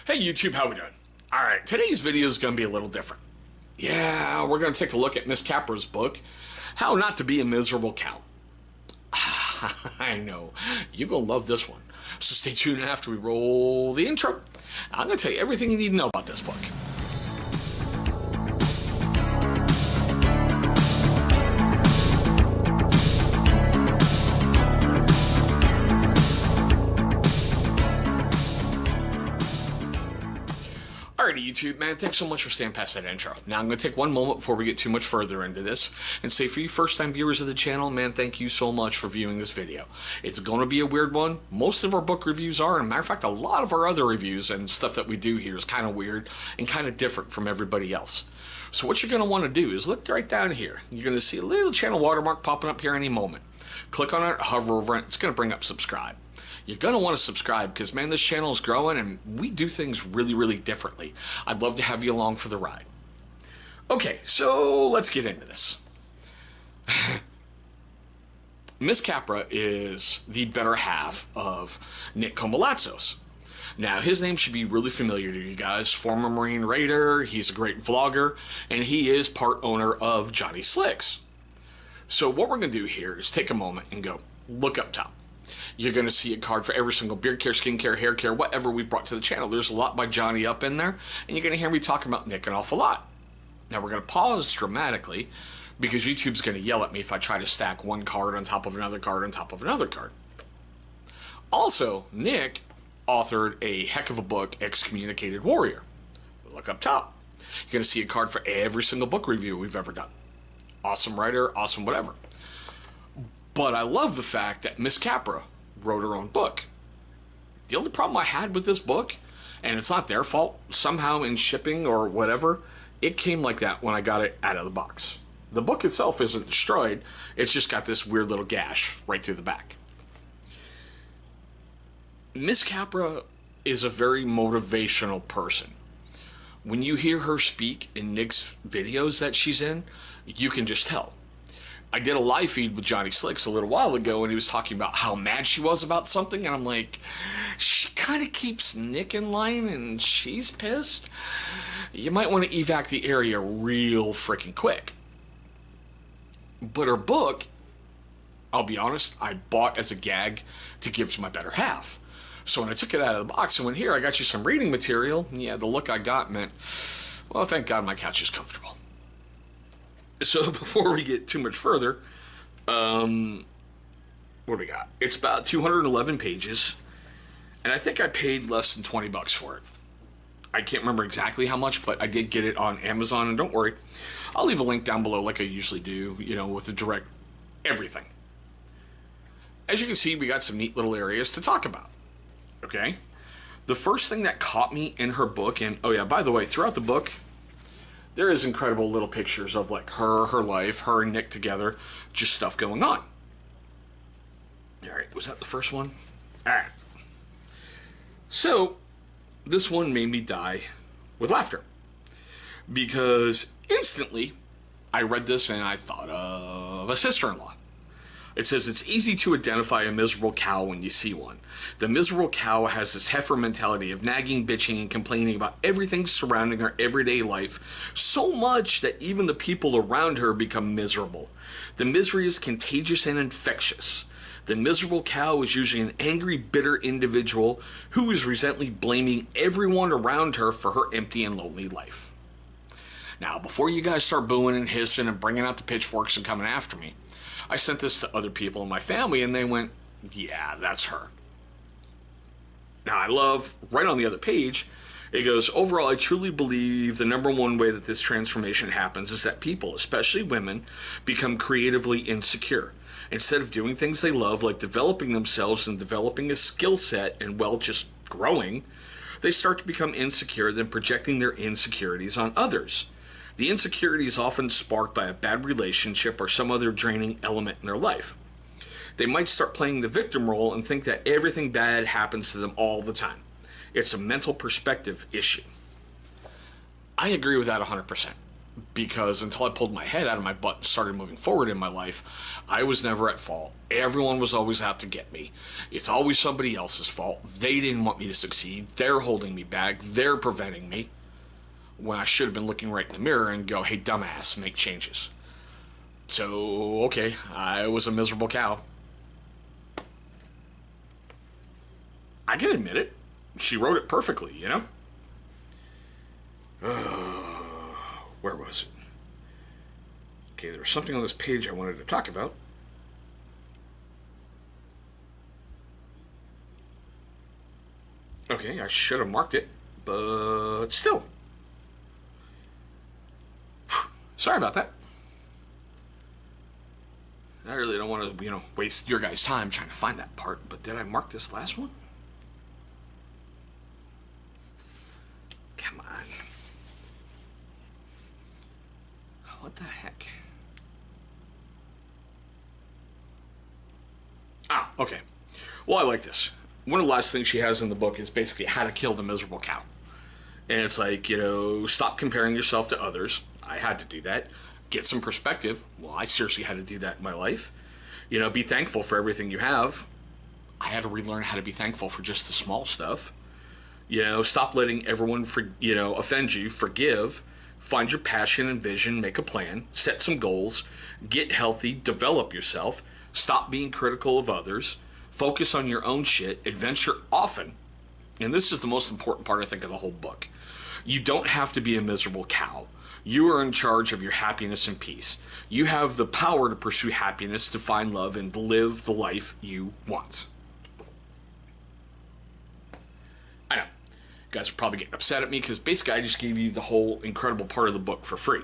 Hey YouTube, how we doing? Alright, today's video is going to be a little different. Yeah, we're going to take a look at Miss Capra's book, How Not to Be a Miserable Cow. I know, you're going to love this one. So stay tuned after we roll the intro. I'm going to tell you everything you need to know about this book. Alrighty YouTube, man, thanks so much for staying past that intro. Now I'm going to take one moment before we get too much further into this and say for you first time viewers of the channel, man, thank you so much for viewing this video. It's going to be a weird one. Most of our book reviews are, and matter of fact, a lot of our other reviews and stuff that we do here is kind of weird and kind of different from everybody else. So what you're going to want to do is look right down here. You're going to see a little channel watermark popping up here any moment. Click on it, hover over it, it's going to bring up subscribe. You're going to want to subscribe because, man, this channel is growing and we do things really, really differently. I'd love to have you along for the ride. Okay, so let's get into this. Miss Capra is the better half of Nick Comalazzos. Now, his name should be really familiar to you guys. Former Marine Raider, he's a great vlogger, and he is part owner of Johnny Slicks. So what we're going to do here is take a moment and go look up top. You're going to see a card for every single beard care, skin care, hair care, whatever we brought to the channel. There's a lot by Johnny up in there, and you're going to hear me talking about Nick an awful lot. Now, we're going to pause dramatically because YouTube's going to yell at me if I try to stack one card on top of another card on top of another card. Also, Nick authored a heck of a book, Excommunicated Warrior. Look up top. You're going to see a card for every single book review we've ever done. Awesome writer, awesome whatever. But I love the fact that Miss Capra wrote her own book. The only problem I had with this book, and it's not their fault, somehow in shipping or whatever, it came like that when I got it out of the box. The book itself isn't destroyed, it's just got this weird little gash right through the back. Miss Capra is a very motivational person. When you hear her speak in Nick's videos that she's in, you can just tell. I did a live feed with Johnny Slicks a little while ago, and he was talking about how mad she was about something, and I'm like, she kind of keeps Nick in line, and she's pissed. You might want to evac the area real freaking quick. But her book, I'll be honest, I bought as a gag to give to my better half. So when I took it out of the box and went, here, I got you some reading material, yeah, the look I got meant, well, thank God my couch is comfortable. So before we get too much further, what do we got? It's about 211 pages, and I think I paid less than 20 bucks for it. I can't remember exactly how much, but I did get it on Amazon, and don't worry, I'll leave a link down below like I usually do, you know, with the direct everything. As you can see, we got some neat little areas to talk about, okay? The first thing that caught me in her book, and oh yeah, by the way, throughout the book, there is incredible little pictures of like her life, her and Nick together, just stuff going on. Alright, was that the first one? Alright. So, this one made me die with laughter. Because instantly, I read this and I thought of a sister-in-law. It says, it's easy to identify a miserable cow when you see one. The miserable cow has this heifer mentality of nagging, bitching, and complaining about everything surrounding her everyday life, so much that even the people around her become miserable. The misery is contagious and infectious. The miserable cow is usually an angry, bitter individual who is resentfully blaming everyone around her for her empty and lonely life. Now, before you guys start booing and hissing and bringing out the pitchforks and coming after me, I sent this to other people in my family, and they went, yeah, that's her. Now, I love, right on the other page, it goes, overall, I truly believe the number one way that this transformation happens is that people, especially women, become creatively insecure. Instead of doing things they love, like developing themselves and developing a skill set and, well, just growing, they start to become insecure, then projecting their insecurities on others. The insecurity is often sparked by a bad relationship or some other draining element in their life. They might start playing the victim role and think that everything bad happens to them all the time. It's a mental perspective issue. I agree with that 100%. because until I pulled my head out of my butt and started moving forward in my life, I was never at fault. Everyone was always out to get me. It's always somebody else's fault. They didn't want me to succeed. They're holding me back. They're preventing me. When I should have been looking right in the mirror and go, hey, dumbass, make changes. So, okay, I was a miserable cow. I can admit it. She wrote it perfectly, you know? Where was it? Okay, there was something on this page I wanted to talk about. Okay, I should have marked it, but still. Sorry about that. I really don't want to, waste your guys' time trying to find that part, but did I mark this last one? Come on. What the heck? Ah, okay. Well, I like this. One of the last things she has in the book is basically how to kill the miserable cow. And it's like, stop comparing yourself to others. I had to do that. Get some perspective. Well, I seriously had to do that in my life. Be thankful for everything you have. I had to relearn how to be thankful for just the small stuff. Stop letting everyone offend you. Forgive. Find your passion and vision. Make a plan. Set some goals. Get healthy. Develop yourself. Stop being critical of others. Focus on your own shit. Adventure often. And this is the most important part, I think, of the whole book. You don't have to be a miserable cow. You are in charge of your happiness and peace. You have the power to pursue happiness, to find love, and live the life you want. I know. You guys are probably getting upset at me because basically I just gave you the whole incredible part of the book for free.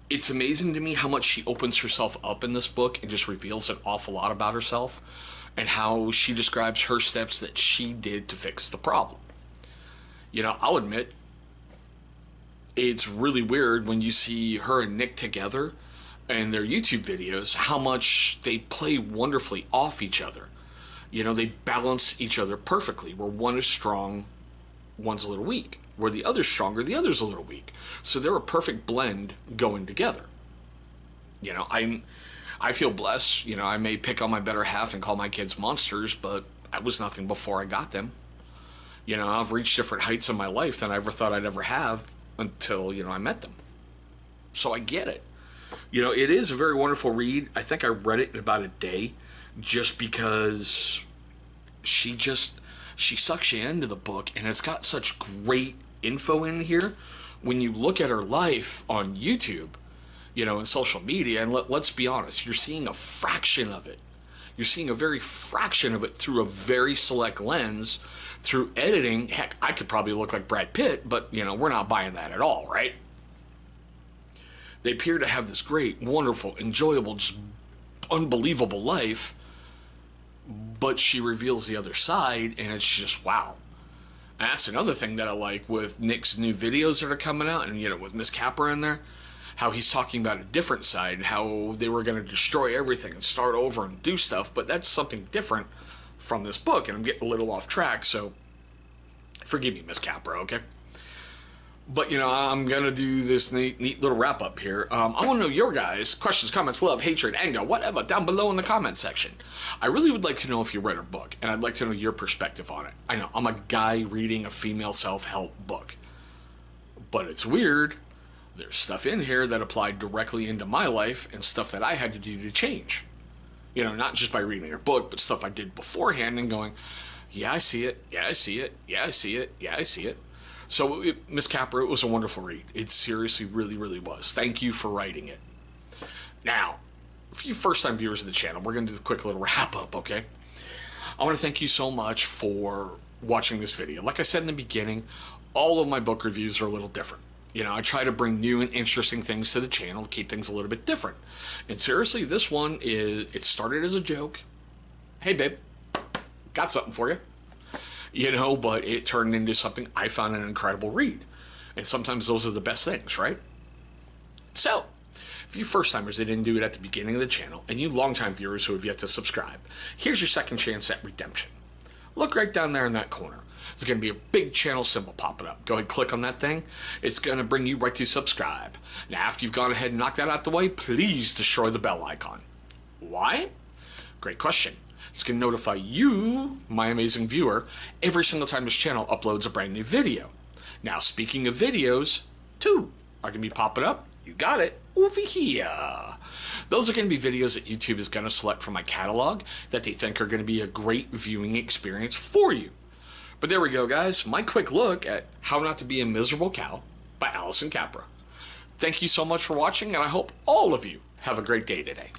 It's amazing to me how much she opens herself up in this book and just reveals an awful lot about herself and how she describes her steps that she did to fix the problem. I'll admit, it's really weird when you see her and Nick together in their YouTube videos, how much they play wonderfully off each other. They balance each other perfectly, where one is strong, one's a little weak. Where the other's stronger, the other's a little weak. So they're a perfect blend going together. I feel blessed. I may pick on my better half and call my kids monsters, but I was nothing before I got them. I've reached different heights in my life than I ever thought I'd ever have until, I met them. So I get it. It is a very wonderful read. I think I read it in about a day just because she sucks you into the book, and it's got such great info in here. When you look at her life on YouTube, and social media, and let's be honest, you're seeing a fraction of it. You're seeing a very fraction of it through a very select lens, through editing. Heck, I could probably look like Brad Pitt, but, we're not buying that at all, right? They appear to have this great, wonderful, enjoyable, just unbelievable life, but she reveals the other side, and it's just wow. And that's another thing that I like with Nick's new videos that are coming out, and with Miss Capra in there, how he's talking about a different side, how they were going to destroy everything and start over and do stuff, but that's something different from this book, and I'm getting a little off track, so forgive me, Miss Capra, okay? But, I'm going to do this neat little wrap-up here. I want to know your guys' questions, comments, love, hatred, anger, whatever, down below in the comment section. I really would like to know if you read her book, and I'd like to know your perspective on it. I know, I'm a guy reading a female self-help book. But it's weird. There's stuff in here that applied directly into my life and stuff that I had to do to change. Not just by reading her book, but stuff I did beforehand and going, yeah, I see it, yeah, I see it, yeah, I see it, yeah, I see it. So, Miss Capra, it was a wonderful read. It seriously really, really was. Thank you for writing it. Now, for you first-time viewers of the channel, we're going to do a quick little wrap-up, okay? I want to thank you so much for watching this video. Like I said in the beginning, all of my book reviews are a little different. I try to bring new and interesting things to the channel to keep things a little bit different. And seriously, this one it started as a joke. Hey, babe, got something for you. But it turned into something I found an incredible read. And sometimes those are the best things, right? So, for you first-timers that didn't do it at the beginning of the channel, and you long-time viewers who have yet to subscribe, here's your second chance at redemption. Look right down there in that corner. There's going to be a big channel symbol popping up. Go ahead and click on that thing. It's going to bring you right to subscribe. Now, after you've gone ahead and knocked that out the way, please destroy the bell icon. Why? Great question. It's going to notify you, my amazing viewer, every single time this channel uploads a brand new video. Now, speaking of videos, 2 are going to be popping up. You got it, over here. Those are going to be videos that YouTube is going to select from my catalog that they think are going to be a great viewing experience for you. But there we go, guys. My quick look at How Not to Be a Miserable Cow by Alison Capra. Thank you so much for watching, and I hope all of you have a great day today.